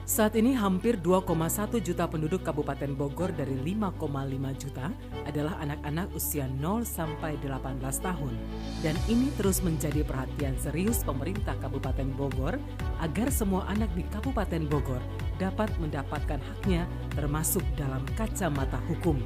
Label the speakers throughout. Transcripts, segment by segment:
Speaker 1: Saat ini hampir 2,1 juta penduduk Kabupaten Bogor dari 5,5 juta adalah anak-anak usia 0 sampai 18 tahun. Dan ini terus menjadi perhatian serius pemerintah Kabupaten Bogor agar semua anak di Kabupaten Bogor dapat mendapatkan haknya termasuk dalam kacamata hukum.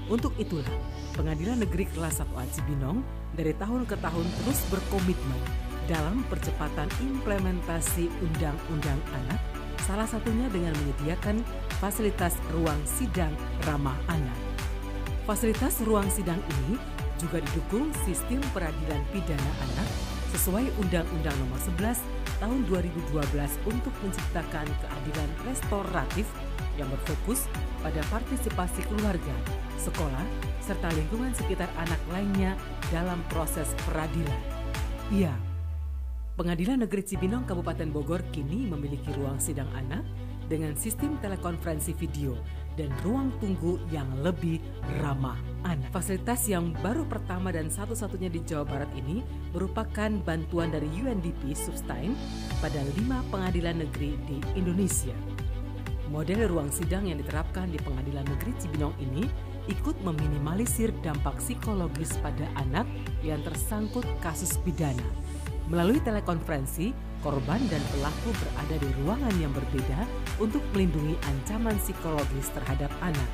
Speaker 1: Untuk itulah, Pengadilan Negeri Kelas 1A Cibinong dari tahun ke tahun terus berkomitmen dalam percepatan implementasi Undang-Undang Anak, salah satunya dengan menyediakan fasilitas ruang sidang ramah anak. Fasilitas ruang sidang ini juga didukung sistem peradilan pidana anak sesuai Undang-Undang Nomor 11 Tahun 2012 untuk menciptakan keadilan restoratif yang berfokus pada partisipasi keluarga, sekolah, serta lingkungan sekitar anak lainnya dalam proses peradilan. Ya, Pengadilan Negeri Cibinong Kabupaten Bogor kini memiliki ruang sidang anak dengan sistem telekonferensi video dan ruang tunggu yang lebih ramah anak. Fasilitas yang baru pertama dan satu-satunya di Jawa Barat ini merupakan bantuan dari UNDP Substain pada 5 pengadilan negeri di Indonesia. Model ruang sidang yang diterapkan di Pengadilan Negeri Cibinong ini ikut meminimalisir dampak psikologis pada anak yang tersangkut kasus pidana. Melalui telekonferensi, korban dan pelaku berada di ruangan yang berbeda untuk melindungi ancaman psikologis terhadap anak.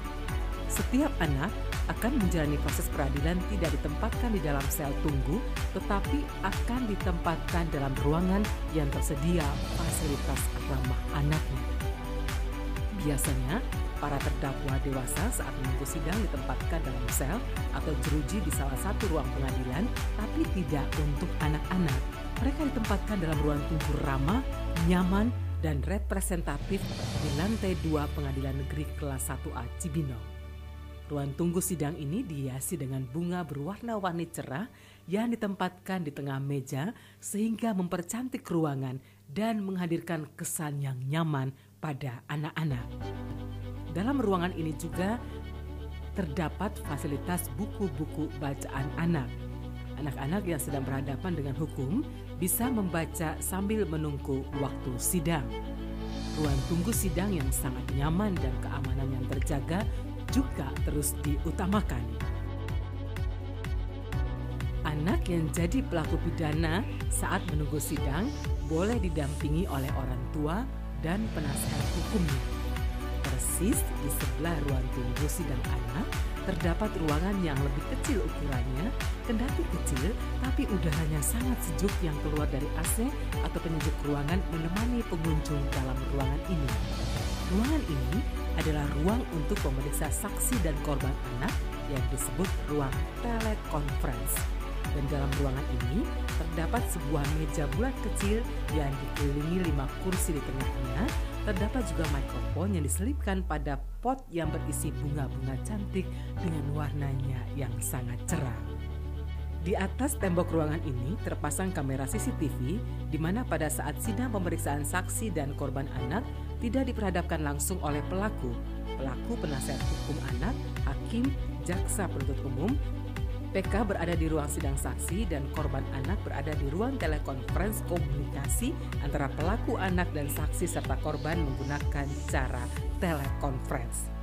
Speaker 1: Setiap anak akan menjalani proses peradilan tidak ditempatkan di dalam sel tunggu, tetapi akan ditempatkan dalam ruangan yang tersedia fasilitas ramah anaknya. Biasanya, para terdakwa dewasa saat menunggu sidang ditempatkan dalam sel atau jeruji di salah satu ruang pengadilan, tapi tidak untuk anak-anak. Mereka ditempatkan dalam ruang tunggu ramah, nyaman, dan representatif di lantai 2 Pengadilan Negeri Kelas 1A Cibinong. Ruang tunggu sidang ini dihiasi dengan bunga berwarna-warni cerah yang ditempatkan di tengah meja sehingga mempercantik ruangan dan menghadirkan kesan yang nyaman pada anak-anak. Dalam ruangan ini juga terdapat fasilitas buku-buku bacaan anak. Anak-anak yang sedang berhadapan dengan hukum bisa membaca sambil menunggu waktu sidang. Ruang tunggu sidang yang sangat nyaman dan keamanan yang terjaga juga terus diutamakan. Anak yang jadi pelaku pidana saat menunggu sidang boleh didampingi oleh orang tua dan penasehat hukumnya. Persis di sebelah ruang tunggu sidang anak terdapat ruangan yang lebih kecil ukurannya, kendati kecil tapi udaranya sangat sejuk yang keluar dari AC atau penyejuk ruangan menemani pengunjung dalam ruangan ini. Ruangan ini adalah ruang untuk memeriksa saksi dan korban anak yang disebut ruang telekonferensi. Dan dalam ruangan ini terdapat sebuah meja bulat kecil yang dikelilingi 5 kursi di tengahnya. Terdapat juga mikrofon yang diselipkan pada pot yang berisi bunga-bunga cantik dengan warnanya yang sangat cerah. Di atas tembok ruangan ini terpasang kamera CCTV di mana pada saat sidang pemeriksaan saksi dan korban anak tidak diperhadapkan langsung oleh pelaku, penasihat hukum anak, hakim, jaksa penuntut umum. PK berada di ruang sidang saksi dan korban anak berada di ruang telekonferensi komunikasi antara pelaku anak dan saksi serta korban menggunakan cara telekonferensi.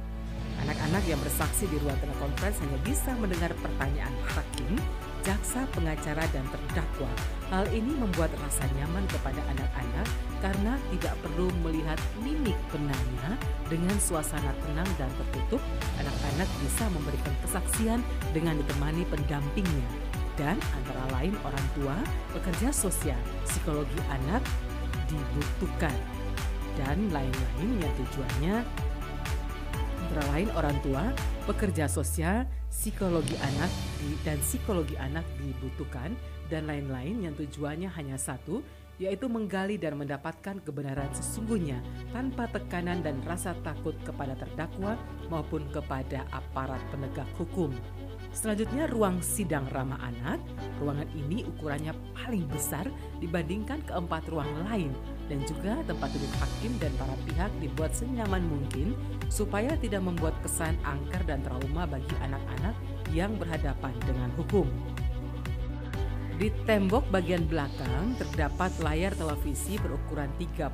Speaker 1: Anak-anak yang bersaksi di ruang telekonferensi hanya bisa mendengar pertanyaan hakim, jaksa, pengacara, dan terdakwa. Hal ini membuat rasa nyaman kepada anak-anak karena tidak perlu melihat mimik penanya. Dengan suasana tenang dan tertutup, anak-anak bisa memberikan kesaksian dengan ditemani pendampingnya. Dan antara lain orang tua, pekerja sosial, psikologi anak dibutuhkan. Dan lain-lain yang tujuannya antara lain orang tua, pekerja sosial, psikologi anak dan psikologi anak dibutuhkan, dan lain-lain yang tujuannya hanya satu, yaitu menggali dan mendapatkan kebenaran sesungguhnya tanpa tekanan dan rasa takut kepada terdakwa maupun kepada aparat penegak hukum. Selanjutnya ruang sidang ramah anak. Ruangan ini ukurannya paling besar dibandingkan keempat ruang lain dan juga tempat duduk hakim dan para pihak dibuat senyaman mungkin supaya tidak membuat kesan angker dan trauma bagi anak-anak yang berhadapan dengan hukum. Di tembok bagian belakang terdapat layar televisi berukuran 32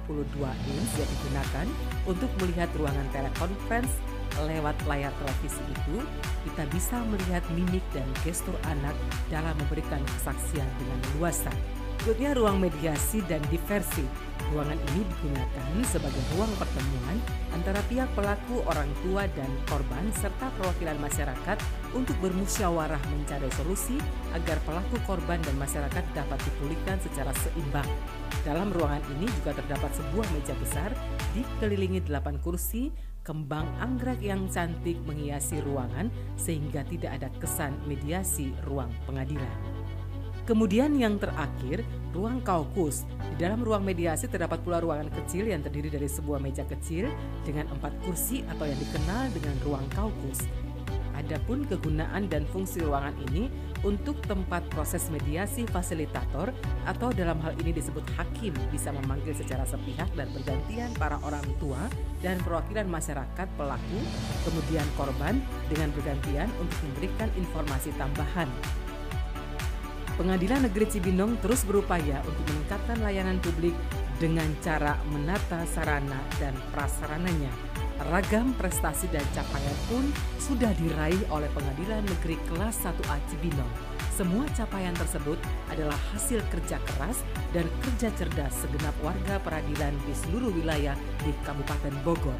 Speaker 1: inch yang digunakan untuk melihat ruangan telekonferensi. Lewat layar televisi itu, kita bisa melihat mimik dan gestur anak dalam memberikan kesaksian dengan leluasa. Berikutnya ruang mediasi dan diversi. Ruangan ini digunakan sebagai ruang pertemuan antara pihak pelaku, orang tua, dan korban serta perwakilan masyarakat untuk bermusyawarah mencari solusi agar pelaku, korban, dan masyarakat dapat dipulihkan secara seimbang. Dalam ruangan ini juga terdapat sebuah meja besar dikelilingi 8 kursi, kembang anggrek yang cantik menghiasi ruangan sehingga tidak ada kesan mediasi ruang pengadilan. Kemudian yang terakhir, ruang kaukus. Di dalam ruang mediasi terdapat pula ruangan kecil yang terdiri dari sebuah meja kecil dengan 4 kursi atau yang dikenal dengan ruang kaukus. Adapun kegunaan dan fungsi ruangan ini untuk tempat proses mediasi fasilitator atau dalam hal ini disebut hakim bisa memanggil secara sepihak dan bergantian para orang tua dan perwakilan masyarakat pelaku, kemudian korban dengan bergantian untuk memberikan informasi tambahan. Pengadilan Negeri Cibinong terus berupaya untuk meningkatkan layanan publik dengan cara menata sarana dan prasarananya. Ragam prestasi dan capaian pun sudah diraih oleh Pengadilan Negeri Kelas 1A Cibinong. Semua capaian tersebut adalah hasil kerja keras dan kerja cerdas segenap warga peradilan di seluruh wilayah di Kabupaten Bogor.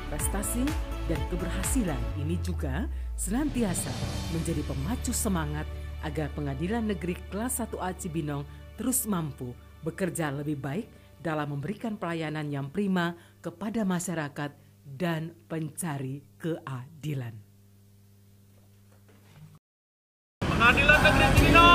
Speaker 1: Prestasi dan keberhasilan ini juga senantiasa menjadi pemacu semangat agar Pengadilan Negeri Kelas 1A Cibinong terus mampu bekerja lebih baik dalam memberikan pelayanan yang prima kepada masyarakat dan pencari keadilan.
Speaker 2: Pengadilan Negeri Cibinong.